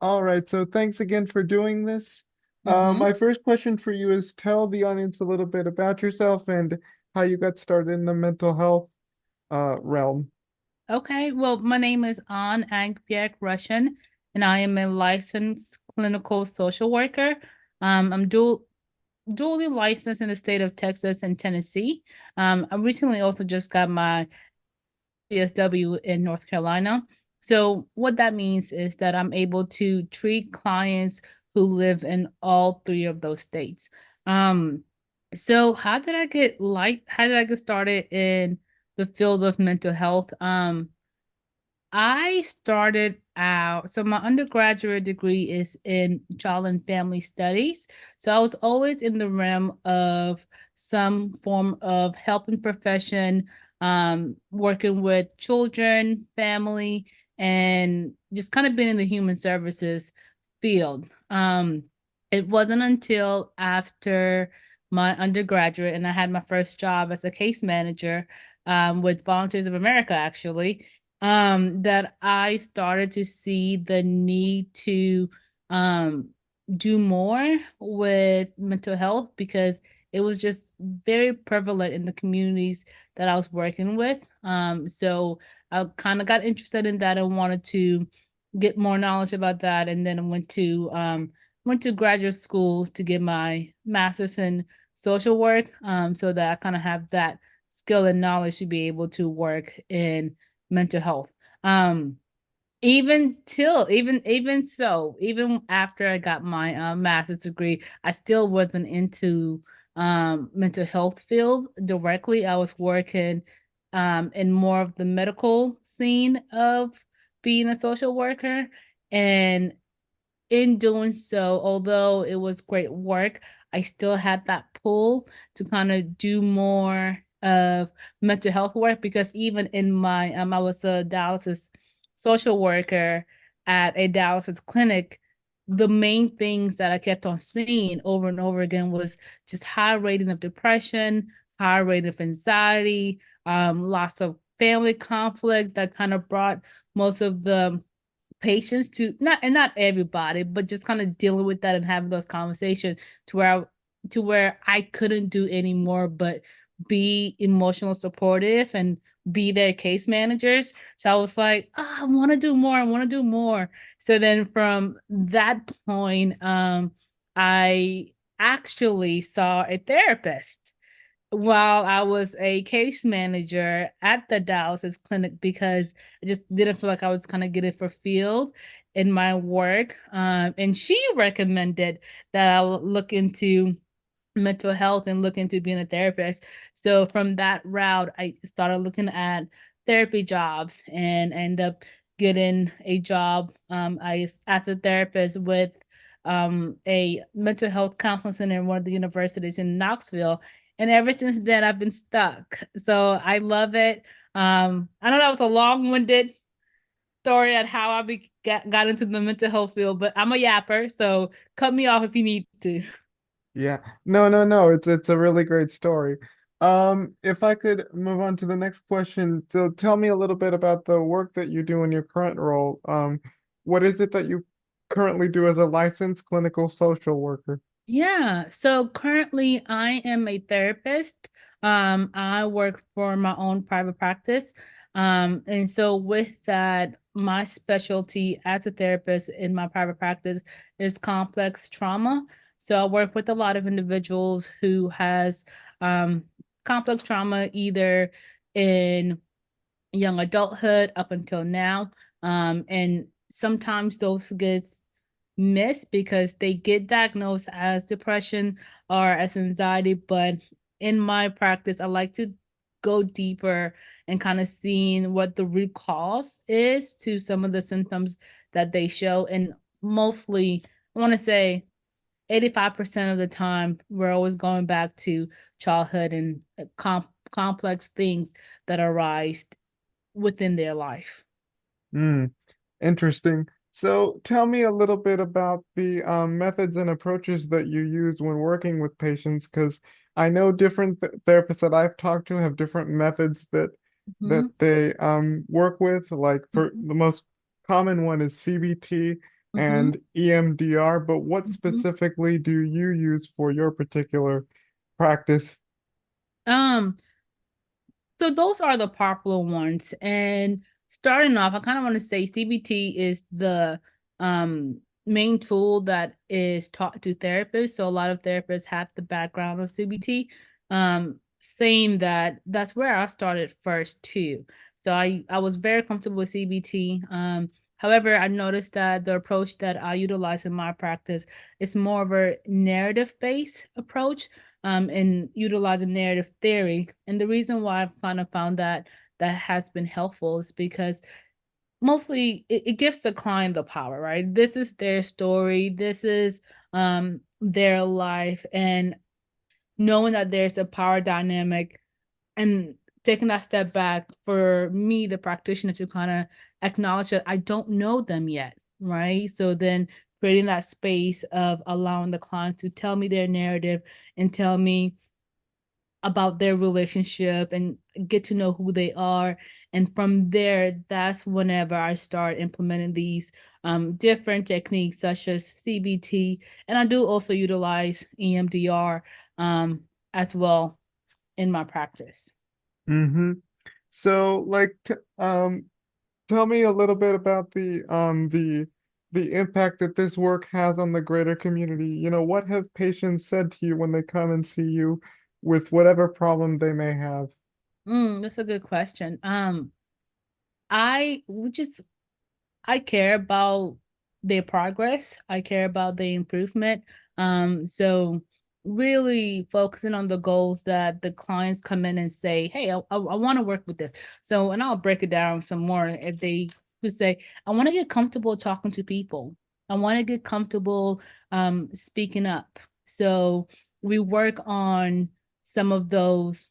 All right, so thanks again for doing this. hmm My first question for you is tell the audience a little bit about yourself and how you got started in the mental health realm. Okay, well, my name is Ann Agibak Rushing, and I am a licensed clinical social worker. I'm dually licensed in the state of Texas and Tennessee. I recently also just got my LCSW in North Carolina. So what that means is that I'm able to treat clients who live in all three of those states. Um, so how did I get started in the field of mental health? I started out, so my undergraduate degree is in child and family studies. So I was always in the realm of some form of helping profession, working with children, family, and just kind of been in the human services field. It wasn't until after my undergraduate and I had my first job as a case manager with Volunteers of America, actually, that I started to see the need to um do more with mental health because it was just very prevalent in the communities that I was working with. So I kind of got interested in that and wanted to get more knowledge about that, and then I went to graduate school to get my master's in social work, so that I kind of have that skill and knowledge to be able to work in mental health. Um, even after I got my master's degree, I still wasn't into mental health field directly. I was working in more of the medical scene of being a social worker. And in doing so, although it was great work, I still had that pull to kind of do more of mental health work because even in my I was a dialysis social worker at a dialysis clinic. The main things that I kept on seeing over and over again was just high rating of depression, high rate of anxiety, lots of family conflict that kind of brought most of the patience to not everybody, but just kind of dealing with that and having those conversations to where I couldn't do anymore but be emotional supportive and be their case managers. So I was like, oh, I want to do more. I want to do more. So then from that point, I actually saw a therapist while I was a case manager at the dialysis clinic because I just didn't feel like I was kind of getting fulfilled in my work. And she recommended that I look into mental health and look into being a therapist. So from that route, I started looking at therapy jobs and end up getting a job as a therapist with a mental health counseling center in one of the universities in Knoxville. And ever since then, I've been stuck. So I love it. I know that was a long-winded story on how got into the mental health field, but I'm a yapper, so cut me off if you need to. Yeah. No, no, no. It's a really great story. If I could move on to the next question. So tell me a little bit about the work that you do in your current role. What is it that you currently do as a licensed clinical social worker? Yeah, so currently I am a therapist. I work for my own private practice. And so with that, my specialty as a therapist in my private practice is complex trauma. So I work with a lot of individuals who has um complex trauma either in young adulthood up until now. And sometimes those gets missed because they get diagnosed as depression or as anxiety. But in my practice, I like to go deeper and kind of seeing what the root cause is to some of the symptoms that they show. And mostly, I want to say 85% of the time, we're always going back to childhood and complex things that arise within their life. Hmm. Interesting. So tell me a little bit about the methods and approaches that you use when working with patients, because I know different therapists that I've talked to have different methods that Mhm. they work with. Like for Mhm. the most common one is CBT. Mm-hmm. and EMDR, but what Mm-hmm. specifically do you use for your particular practice? Um, so those are the popular ones. And starting off, I kind of want to say CBT is the main tool that is taught to therapists. So a lot of therapists have the background of CBT. Saying that that's where I started first too. So I was very comfortable with CBT. However, I noticed that the approach that I utilize in my practice is more of a narrative based approach, and utilizing narrative theory. And the reason why I've kind of found that that has been helpful is because mostly it gives the client the power, right? This is their story. This is their life, and knowing that there's a power dynamic and taking that step back for me, the practitioner, to kind of acknowledge that I don't know them yet, right? So then creating that space of allowing the client to tell me their narrative and tell me about their relationship and get to know who they are. And from there, that's whenever I start implementing these different techniques such as CBT. And I do also utilize EMDR as well in my practice. Mm-hmm. So, like, tell me a little bit about the impact that this work has on the greater community. You know, what have patients said to you when they come and see you with whatever problem they may have? That's a good question. I just I care about their progress. I care about their improvement. So really focusing on the goals that the clients come in and say, "Hey, I want to work with this." So, and I'll break it down some more. If they would say, "I want to get comfortable talking to people. I want to get comfortable speaking up." So we work on some of those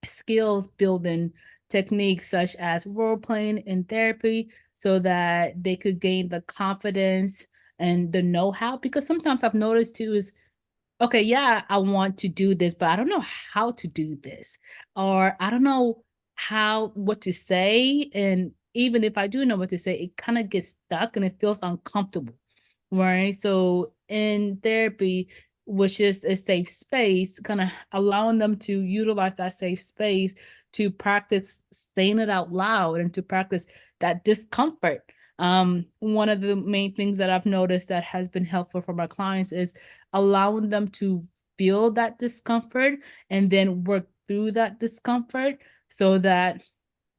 skills building techniques such as role playing in therapy so that they could gain the confidence and the know-how, because sometimes I've noticed too is, okay, yeah, I want to do this, but I don't know how to do this, or I don't know what to say. And even if I do know what to say, it kind of gets stuck and it feels uncomfortable. Right. So in therapy, which is a safe space, kind of allowing them to utilize that safe space to practice saying it out loud and to practice that discomfort. One of the main things that I've noticed that has been helpful for my clients is allowing them to feel that discomfort and then work through that discomfort so that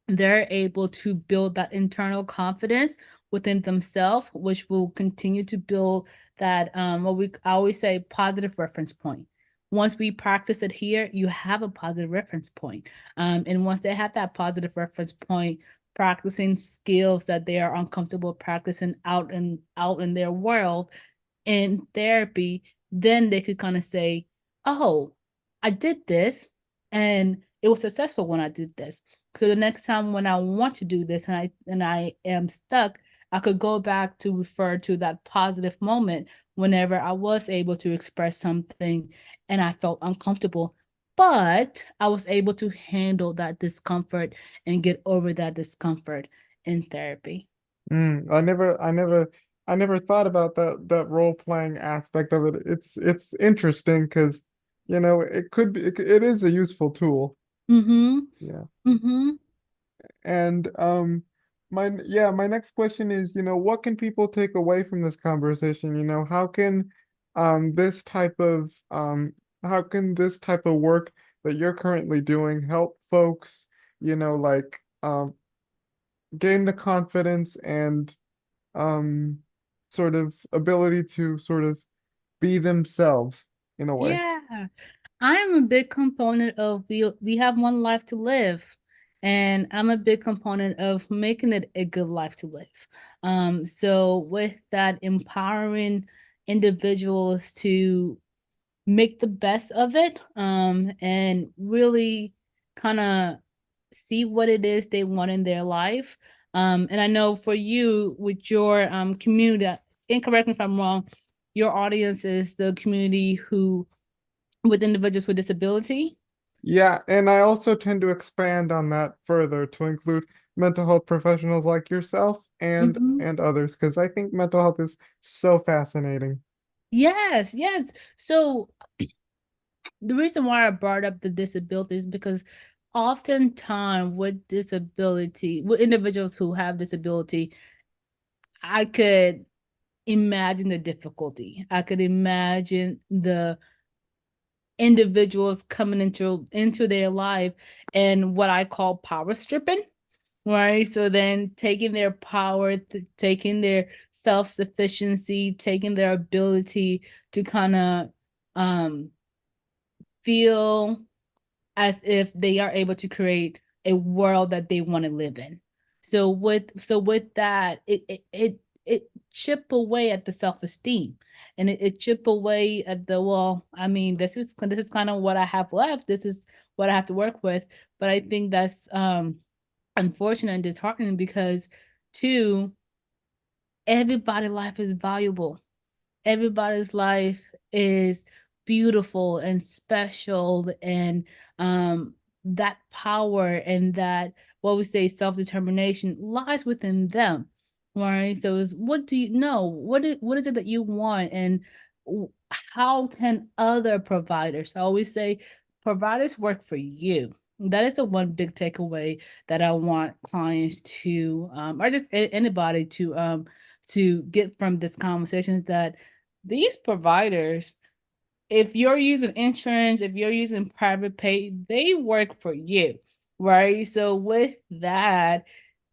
they're able to build that internal confidence within themselves, which will continue to build that what we always say positive reference point. Once we practice it here, you have a positive reference point. And once they have that positive reference point, practicing skills that they are uncomfortable practicing out in their world in therapy, then they could kind of say, "Oh, I did this and it was successful when I did this. So the next time when I want to do this and I am stuck, I could go back to refer to that positive moment whenever I was able to express something and I felt uncomfortable, but I was able to handle that discomfort and get over that discomfort in therapy." I never thought about that role playing aspect of it. It's interesting because, you know, it could be it is a useful tool. Mhm. Yeah. Mhm. And my next question is, you know, what can people take away from this conversation? You know, this type of how can this type of work that you're currently doing help folks, you know, like gain the confidence and um sort of ability to sort of be themselves in a way. Yeah. I am a big component of we have one life to live, and I'm a big component of making it a good life to live. So with that, empowering individuals to make the best of it, and really kind of see what it is they want in their life. And I know for you with your community, and correct me if I'm wrong, your audience is the community who with individuals with disability. Yeah, and I also tend to expand on that further to include mental health professionals like yourself Mhm. and others because I think mental health is so fascinating. Yes, yes. So the reason why I brought up the disability is because oftentimes with disability, with individuals who have disability, I could imagine the difficulty. I could imagine the individuals coming into their life and what I call power stripping, right? So then taking their power, taking their self-sufficiency, taking their ability to kind of um feel as if they are able to create a world that they want to live in. So with that, it chip away at the self-esteem, and it chip away at the, well, I mean, this is kind of what I have left. This is what I have to work with. But I think that's unfortunate and disheartening because two, everybody's life is valuable. Everybody's life is beautiful and special, and that power and that, what we say, self-determination lies within them, right? So is, what do you know, what is it that you want, and how can other providers, I always say, providers work for you. That is the one big takeaway that I want clients to or just anybody to get from this conversation, is that these providers, if you're using insurance, if you're using private pay, they work for you, right? So with that,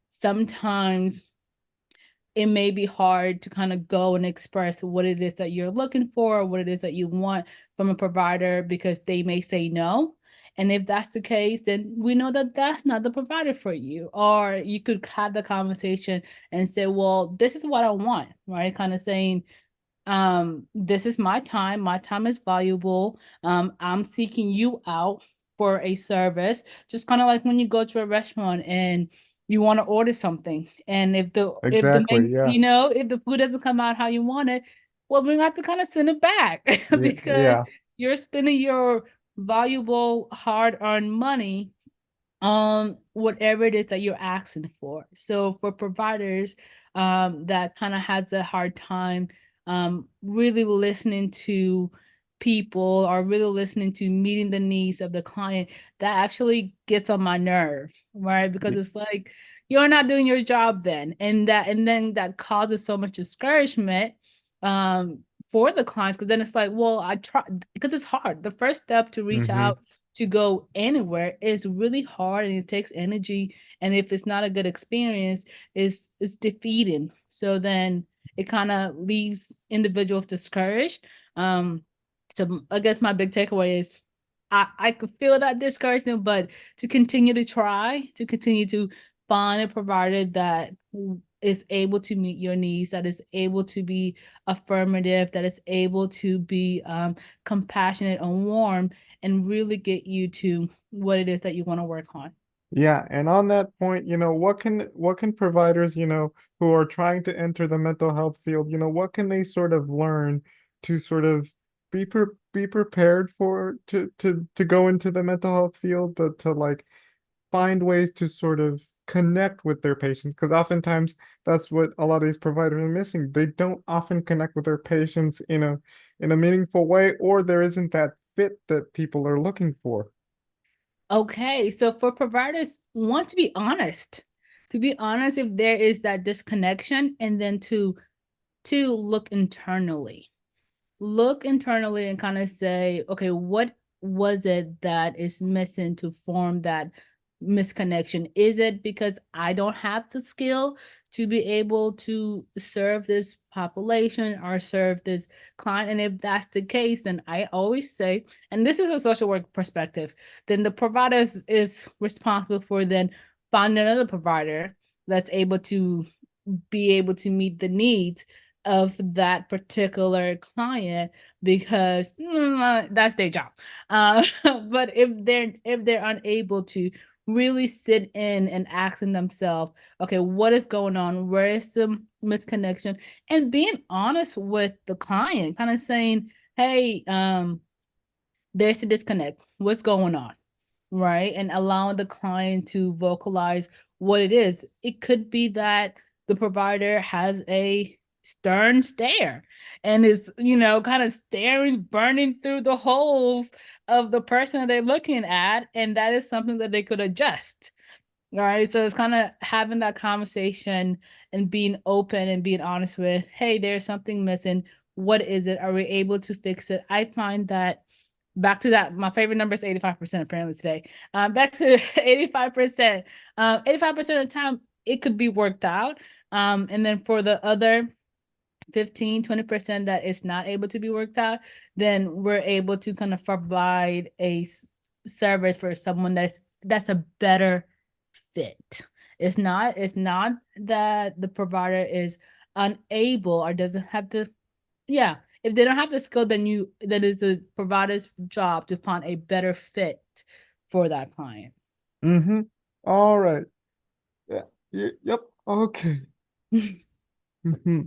sometimes it may be hard to kind of go and express what it is that you're looking for, or what it is that you want from a provider, because they may say no. And if that's the case, then we know that that's not the provider for you. Or you could have the conversation and say, well, this is what I want, right? Kind of saying, this is my time is valuable, I'm seeking you out for a service, just kind of like when you go to a restaurant and you want to order something, and if the Exactly. Yeah. if the food doesn't come out how you want it, well, we have to kind of send it back Yeah. because Yeah. you're spending your valuable hard-earned money whatever it is that you're asking for. So for providers that kind of has a hard time really listening to people, or really listening to meeting the needs of the client, that actually gets on my nerve, right? Because Y- it's like, you're not doing your job then, and then that causes so much discouragement um for the clients, because then it's like, well, I try, because it's hard. The first step to reach Mm-hmm. out to go anywhere is really hard, and it takes energy, and if it's not a good experience, it's defeating. So then it kind of leaves individuals discouraged. So I guess my big takeaway is, I could feel that discouragement, but to continue to try, to continue to find a provider that is able to meet your needs, that is able to be affirmative, that is able to be compassionate and warm, and really get you to what it is that you want to work on. Yeah, and on that point, what can providers, who are trying to enter the mental health field, what can they sort of learn to sort of be prepared for to go into the mental health field, but to like find ways to sort of connect with their patients, because oftentimes that's what a lot of these providers are missing. They don't often connect with their patients in a meaningful way, or there isn't that fit that people are looking for. Okay, so for providers, want to be honest if there is that disconnection, and then to look internally and kind of say, okay, what was it that is missing to form that misconnection? Is it because I don't have the skill to be able to serve this population or serve this client? And if that's the case, then I always say, and this is a social work perspective, then the provider is responsible for then finding another provider that's able to be able to meet the needs of that particular client, because that's their job. But if they're unable to really sit in and asking themselves, okay, what is going on? Where is some misconnection? And being honest with the client, kind of saying, hey, there's a disconnect. What's going on? Right? And allowing the client to vocalize what it is. It could be that the provider has a stern stare and is, kind of staring, burning through the holes of the person that they're looking at. And that is something that they could adjust. Right. So it's kind of having that conversation and being open and being honest with, hey, there's something missing. What is it? Are we able to fix it? I find that back to that, my favorite number is 85% apparently today. Back to 85%. 85% of the time, it could be worked out. And then for the other 15-20% that is not able to be worked out, then we're able to kind of provide a service for someone that's a better fit. It's not that the provider is unable or doesn't have the, yeah, if they don't have the skill, then that is the provider's job to find a better fit for that client. Mm-hmm. All right. Yeah. Yep. Okay. Mm-hmm.